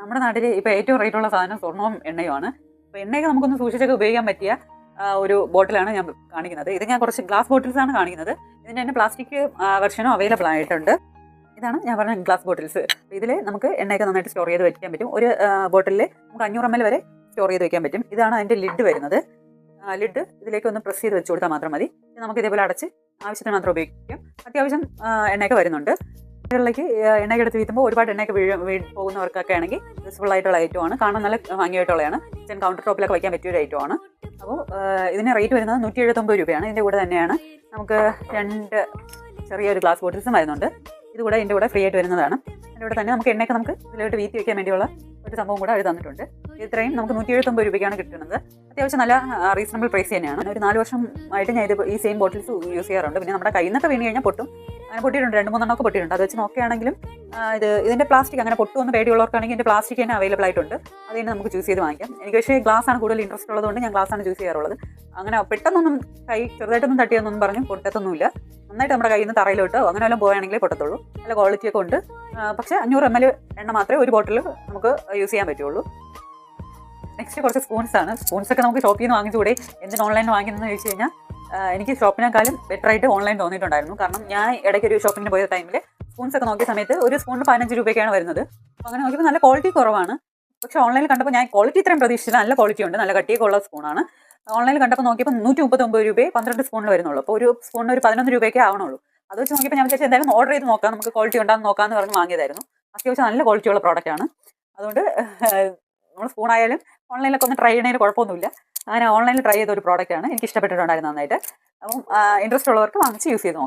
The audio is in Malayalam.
നമ്മുടെ നാട്ടിൽ ഇപ്പോൾ ഏറ്റവും റേറ്റുള്ള സാധനം സ്വർണ്ണവും എണ്ണയുമാണ്. അപ്പോൾ എണ്ണയൊക്കെ നമുക്കൊന്ന് സൂക്ഷിച്ചൊക്കെ ഉപയോഗിക്കാൻ പറ്റിയ ഒരു ബോട്ടിലാണ് ഞാൻ കാണിക്കുന്നത്. ഇത് ഞാൻ കുറച്ച് ഗ്ലാസ് ബോട്ടിൽസാണ് കാണിക്കുന്നത്. ഇതിൻ്റെ തന്നെ പ്ലാസ്റ്റിക് വെർഷനും അവൈലബിൾ ആയിട്ടുണ്ട്. ഇതാണ് ഞാൻ പറഞ്ഞ ഗ്ലാസ് ബോട്ടിൽസ്. ഇതിൽ നമുക്ക് എണ്ണയൊക്കെ നന്നായിട്ട് സ്റ്റോർ ചെയ്ത് വെക്കാൻ പറ്റും. ഒരു ബോട്ടിലിൽ നമുക്ക് 500 ml വരെ സ്റ്റോർ ചെയ്ത് വെക്കാൻ പറ്റും. ഇതാണ് അതിൻ്റെ ലിഡ് വരുന്നത്. ലിഡ് ഇതിലേക്ക് ഒന്ന് പ്രസ് ചെയ്ത് വെച്ച് കൊടുത്താൽ മാത്രം മതി. നമുക്ക് ഇതേപോലെ അടച്ച് ആവശ്യത്തിന് മാത്രം ഉപയോഗിക്കാം. അത്യാവശ്യം എണ്ണയൊക്കെ വരുന്നുണ്ട്. ഇതിലേക്ക് എണ്ണയൊക്കെ എടുത്ത് വീഴുമ്പോൾ ഒരുപാട് എണ്ണയൊക്കെ പോകുന്നവർക്കൊക്കെ ആണെങ്കിൽ യൂസ്ഫുൾ ആയിട്ടുള്ള ഐറ്റമാണ്. കാണാൻ നല്ല ഭംഗിയായിട്ടുള്ളതാണ്. കിച്ചൺ കൗണ്ടർ ടോപ്പിലൊക്കെ വയ്ക്കാൻ പറ്റിയൊരു ഐറ്റമാണ്. അപ്പോൾ ഇതിന് റേറ്റ് വരുന്നത് 179 രൂപയാണ്. ഇതിൻ്റെ കൂടെ തന്നെയാണ് നമുക്ക് 2 ചെറിയൊരു ഗ്ലാസ് ബോട്ടിൽസും വരുന്നുണ്ട്. ഇതുകൂടെ ഇതിൻ്റെ കൂടെ ഫ്രീ ആയിട്ട് വരുന്നതാണ്. അതിൻ്റെ കൂടെ തന്നെ നമുക്ക് എണ്ണയൊക്കെ നമുക്ക് ഇതിലോട്ട് വീത്തി വയ്ക്കാൻ വേണ്ടിയുള്ള ഒരു സംഭവം കൂടെ അവർ തന്നിട്ടുണ്ട്. ഇത്രയും നമുക്ക് 179 രൂപയ്ക്കാണ് കിട്ടുന്നത്. അത്യാവശ്യം നല്ല റീസണബിൾ പ്രൈസ് തന്നെയാണ്. ഒരു 4 വർഷമായിട്ട് ഞാൻ ഇത് ഈ സെയിം ബോട്ടിൽസ് യൂസ് ചെയ്യാറുണ്ട്. പിന്നെ നമ്മുടെ കയ്യിൽ നിന്നൊക്കെ വീണ് കഴിഞ്ഞാൽ പൊട്ടും. അങ്ങനെ പൊട്ടിയിട്ടുണ്ട്, 2-3 എണ്ണമൊക്കെ പൊട്ടിയിട്ടുണ്ട്. അത് വെച്ച് നോക്കുകയാണെങ്കിലും ഇതിൻ്റെ പ്ലാസ്റ്റിക് അങ്ങനെ പൊട്ടുമെന്ന് പേടിയുള്ളവർക്കാണെങ്കിൽ ഇതിൻ്റെ പ്ലാസ്റ്റിക് തന്നെ അവൈലബിൾ ആയിട്ടുണ്ട്. അത് തന്നെ നമുക്ക് ചൂസ് ചെയ്ത് വാങ്ങിക്കാം. എനിക്ക് പക്ഷേ ഗ്ലാസ് ആണ് കൂടുതൽ ഇൻട്രസ്റ്റ് ഉള്ളതുകൊണ്ട് ഞാൻ ഗ്ലാസ് ആണ് ചൂസ് ചെയ്യാറുള്ളത്. അങ്ങനെ പെട്ടെന്നൊന്നും ചെറുതായിട്ടൊന്നും തട്ടിയൊന്നും പറഞ്ഞ് പൊട്ടത്തൊന്നുമില്ല. നന്നായിട്ട് നമ്മുടെ കയ്യിൽ നിന്ന് തറയിലോട്ടോ അങ്ങനെ വല്ലതും പോവുകയാണെങ്കിലേ പൊട്ടത്തുള്ളൂ. നല്ല ക്വാളിറ്റിയൊക്കെ ഉണ്ട്. പക്ഷേ 500 ml എണ്ണ മാത്രമേ ഒരു ബോട്ടിൽ നമുക്ക് യൂസ് ചെയ്യാൻ പറ്റുള്ളൂ. നെക്സ്റ്റ് കുറച്ച് സ്പൂൺസാണ്. സ്പൂൺസൊക്കെ നമുക്ക് ഷോപ്പിൽ നിന്ന് വാങ്ങിച്ചുകൂടെ, എന്തിന് ഓൺലൈനിൽ വാങ്ങിക്കുന്നതെന്ന് ചോദിച്ചു കഴിഞ്ഞാൽ എനിക്ക് ഷോപ്പിനേക്കാളും ബെറ്ററായിട്ട് ഓൺലൈൻ തോന്നിയിട്ടുണ്ടായിരുന്നു. കാരണം ഞാൻ ഇടയ്ക്കൊരു ഷോപ്പിങ്ങിന് പോയ ടൈമിൽ സ്പൂൺസൊക്കെ നോക്കിയ സമയത്ത് ഒരു സ്പൂണിന് 15 രൂപയ്ക്കാണ് വരുന്നത്. അപ്പോൾ അങ്ങനെ നോക്കിയപ്പോൾ നല്ല ക്വാളിറ്റി കുറവാണ്. പക്ഷേ ഓൺലൈനിൽ കണ്ടപ്പോൾ ഞാൻ ക്വാളിറ്റി ഇത്രയും പ്രതീക്ഷിച്ചില്ല. നല്ല ക്വാളിറ്റി ഉണ്ട്, നല്ല കട്ടിയൊക്കെ ഉള്ള സ്പൂണാണ്. ഓൺലൈനിൽ കണ്ടപ്പോൾ നോക്കിയപ്പോൾ 139 രൂപയെ 12 സ്പൂണിൽ വരുന്നുള്ളൂ. അപ്പോൾ ഒരു സ്പൂണിന് ഒരു 11 രൂപയൊക്കെ ആവണുള്ളൂ. അത് വെച്ച് നോക്കിയപ്പോൾ ഞാൻ വിചാരിച്ചു എന്തായാലും ഓർഡർ ചെയ്ത് നോക്കാം, നമുക്ക് ക്വാളിറ്റി ഉണ്ടാകുന്ന നോക്കാമെന്ന് പറഞ്ഞ് വാങ്ങിയതായിരുന്നു. അത്യാവശ്യം നല്ല ക്വാളിറ്റിയുള്ള പ്രോഡക്റ്റാണ്. അതുകൊണ്ട് നമ്മൾ സ്പൂണായാലും ഓൺലൈനിലൊക്കെ ഒന്ന് ട്രൈ ചെയ്യണതിന് കുഴപ്പമൊന്നുമില്ല. അങ്ങനെ ഓൺലൈനിൽ ട്രൈ ചെയ്ത ഒരു പ്രോഡക്റ്റാണ്. എനിക്ക് ഇഷ്ടപ്പെട്ടിട്ടുണ്ടായിരുന്നു നന്നായിട്ട്. അപ്പം ഇൻട്രസ്റ്റ് ഉള്ളവർക്ക് വാങ്ങിച്ച് യൂസ് ചെയ്ത് നോക്കാം.